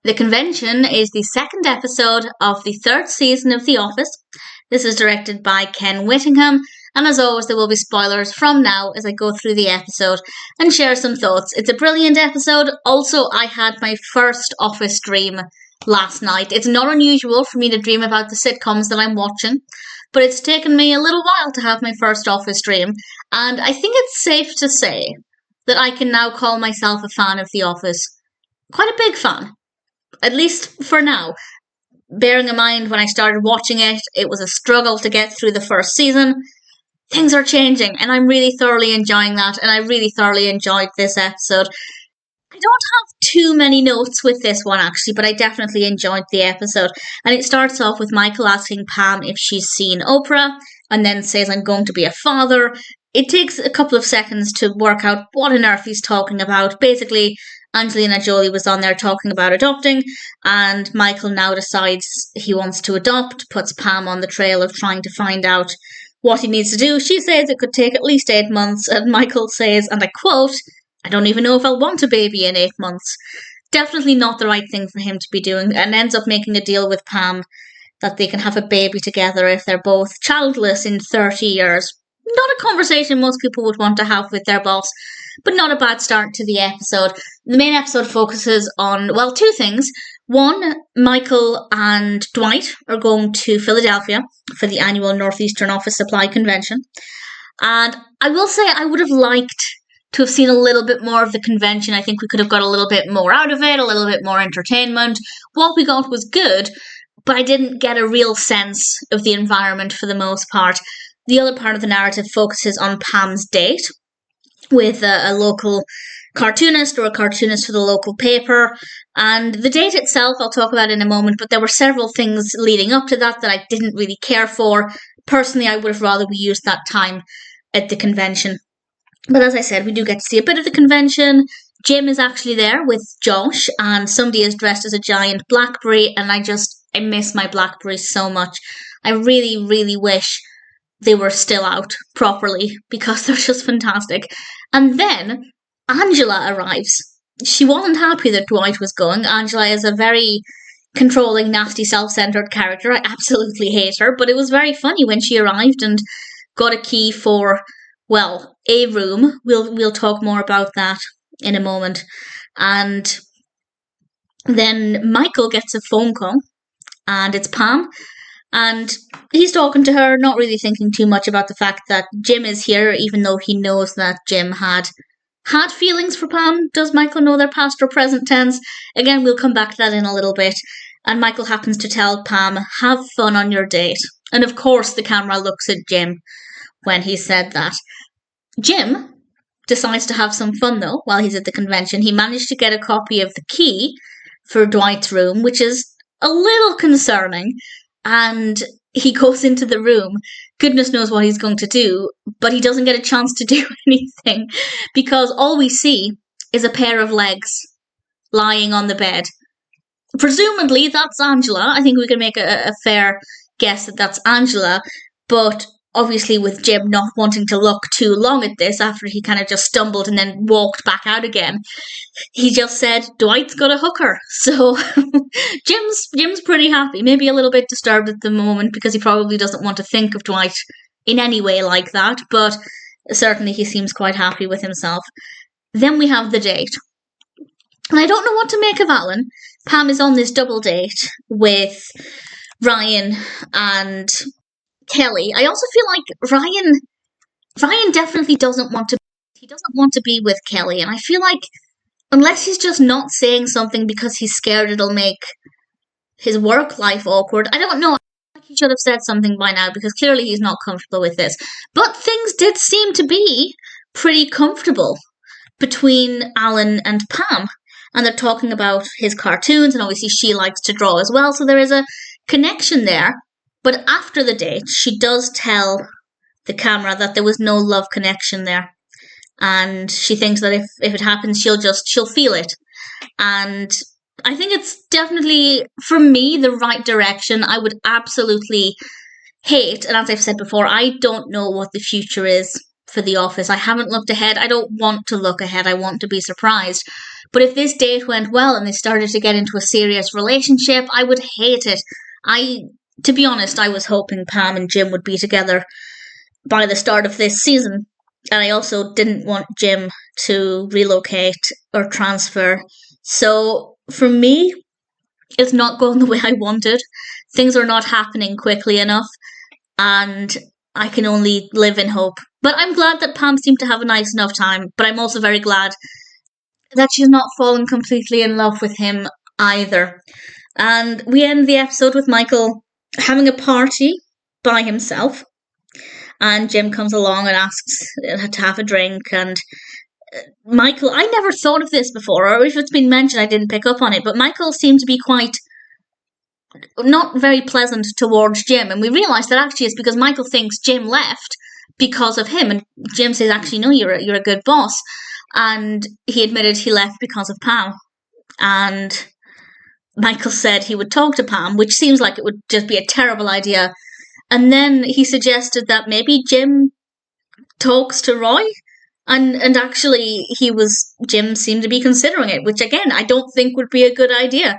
The Convention is the second episode of the third season of The Office. This is directed by Ken Whittingham, and as always there will be spoilers from now as I go through the episode and share some thoughts. It's a brilliant episode. Also, I had my first Office dream last night. It's not unusual for me to dream about the sitcoms that I'm watching, but it's taken me a little while to have my first Office dream, and I think it's safe to say that I can now call myself a fan of The Office. Quite a big fan. At least for now. Bearing in mind when I started watching it, it was a struggle to get through the first season. Things are changing, and I'm really thoroughly enjoying that, and I really thoroughly enjoyed this episode. I don't have too many notes with this one, actually, but I definitely enjoyed the episode. And it starts off with Michael asking Pam if she's seen Oprah, and then says, I'm going to be a father. It takes a couple of seconds to work out what on earth he's talking about. Basically, Angelina Jolie was on there talking about adopting, and Michael now decides he wants to adopt, puts Pam on the trail of trying to find out what he needs to do. She says it could take at least 8 months, and Michael says, and I quote, I don't even know if I'll want a baby in 8 months. Definitely not the right thing for him to be doing, and ends up making a deal with Pam that they can have a baby together if they're both childless in 30 years. Not a conversation most people would want to have with their boss, but not a bad start to the episode. The main episode focuses on, well, two things. One, Michael and Dwight are going to Philadelphia for the annual Northeastern Office Supply Convention. And I will say I would have liked to have seen a little bit more of the convention. I think we could have got a little bit more out of it, a little bit more entertainment. What we got was good, but I didn't get a real sense of the environment for the most part. The other part of the narrative focuses on Pam's date with a local cartoonist, or a cartoonist for the local paper. And the date itself I'll talk about in a moment, but there were several things leading up to that I didn't really care for. Personally, I would have rather we used that time at the convention. But as I said, we do get to see a bit of the convention. Jim is actually there with Josh, and somebody is dressed as a giant blackberry, and I miss my blackberries so much. I really, really wish they were still out properly, because they're just fantastic. And then Angela arrives. She wasn't happy that Dwight was going. Angela is a very controlling, nasty, self-centered character. I absolutely hate her, but it was very funny when she arrived and got a key for, well, a room. We'll talk more about that in a moment. And then Michael gets a phone call, and it's Pam. And he's talking to her, not really thinking too much about the fact that Jim is here, even though he knows that Jim had feelings for Pam. Does Michael know their past or present tense? Again, we'll come back to that in a little bit. And Michael happens to tell Pam, have fun on your date. And of course the camera looks at Jim when he said that. Jim decides to have some fun, though, while he's at the convention. He managed to get a copy of the key for Dwight's room, which is a little concerning. And he goes into the room. Goodness knows what he's going to do, but he doesn't get a chance to do anything, because all we see is a pair of legs lying on the bed. Presumably that's Angela. I think we can make a fair guess that that's Angela, but obviously with Jim not wanting to look too long at this after he kind of just stumbled and then walked back out again, he just said, Dwight's got a hooker. So Jim's pretty happy, maybe a little bit disturbed at the moment because he probably doesn't want to think of Dwight in any way like that, but certainly he seems quite happy with himself. Then we have the date. And I don't know what to make of Alan. Pam is on this double date with Rainn and Kelly. I also feel like Rainn definitely doesn't want to be with Kelly, and I feel like unless he's just not saying something because he's scared it'll make his work life awkward, I don't know. I feel like he should have said something by now, because clearly he's not comfortable with this. But things did seem to be pretty comfortable between Alan and Pam, and they're talking about his cartoons, and obviously she likes to draw as well, so there is a connection there. But after the date, she does tell the camera that there was no love connection there. And she thinks that if it happens, she'll feel it. And I think it's definitely, for me, the right direction. I would absolutely hate, and as I've said before, I don't know what the future is for The Office. I haven't looked ahead. I don't want to look ahead. I want to be surprised. But if this date went well and they started to get into a serious relationship, I would hate it. To be honest, I was hoping Pam and Jim would be together by the start of this season. And I also didn't want Jim to relocate or transfer. So for me, it's not going the way I wanted. Things are not happening quickly enough. And I can only live in hope. But I'm glad that Pam seemed to have a nice enough time. But I'm also very glad that she's not fallen completely in love with him either. And we end the episode with Michael having a party by himself. And Jim comes along and asks to have a drink. And Michael, I never thought of this before, or if it's been mentioned, I didn't pick up on it. But Michael seemed to be quite not very pleasant towards Jim. And we realised that actually it's because Michael thinks Jim left because of him. And Jim says, actually, no, you're a good boss. And he admitted he left because of Pam. And Michael said he would talk to Pam, which seems like it would just be a terrible idea. And then he suggested that maybe Jim talks to Roy. And actually, Jim seemed to be considering it, which again, I don't think would be a good idea.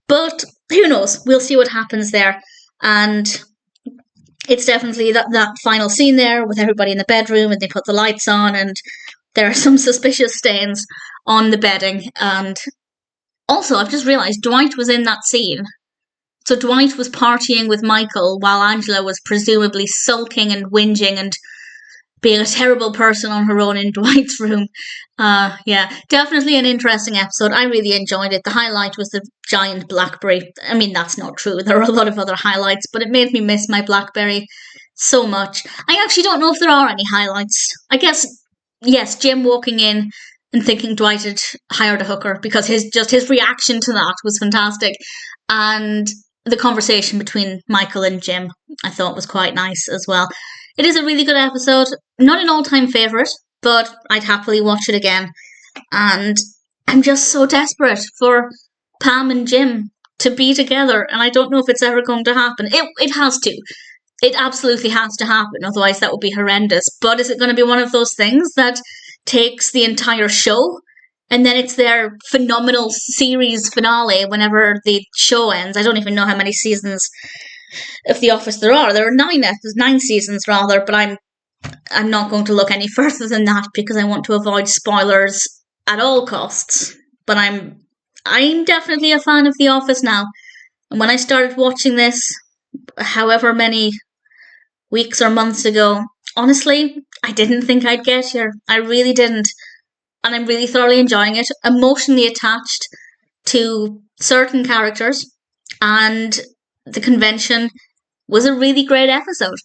But who knows? We'll see what happens there. And it's definitely that final scene there with everybody in the bedroom and they put the lights on and there are some suspicious stains on the bedding. And also, I've just realised Dwight was in that scene. So Dwight was partying with Michael while Angela was presumably sulking and whinging and being a terrible person on her own in Dwight's room. Yeah, definitely an interesting episode. I really enjoyed it. The highlight was the giant blackberry. I mean, that's not true. There are a lot of other highlights, but it made me miss my blackberry so much. I actually don't know if there are any highlights. I guess, yes, Jim walking in and thinking Dwight had hired a hooker because his reaction to that was fantastic. And the conversation between Michael and Jim, I thought was quite nice as well. It is a really good episode. Not an all-time favourite, but I'd happily watch it again. And I'm just so desperate for Pam and Jim to be together, and I don't know if it's ever going to happen. It has to. It absolutely has to happen, otherwise that would be horrendous. But is it going to be one of those things that takes the entire show and then it's their phenomenal series finale whenever the show ends? I don't even know how many seasons of The Office there are. There are 9 seasons rather, but I'm not going to look any further than that because I want to avoid spoilers at all costs. But I'm definitely a fan of The Office now. And when I started watching this, however many weeks or months ago, honestly, I didn't think I'd get here. I really didn't. And I'm really thoroughly enjoying it. Emotionally attached to certain characters. And the convention was a really great episode.